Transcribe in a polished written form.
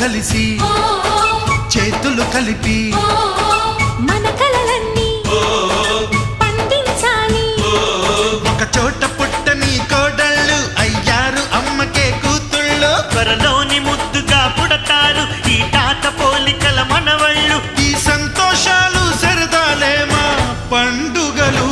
కలిసి చేతులు కలిపి మన కలలన్నీ పండించాలి. ఒక చోట పుట్టని కోడళ్ళు అయ్యారు అమ్మకే కూతుళ్ళు. త్వరలోని ముద్దుగా పుడతారు ఈ తాత పోలికల మనవళ్ళు. ఈ సంతోషాలు సరదాలే మా పండుగలు.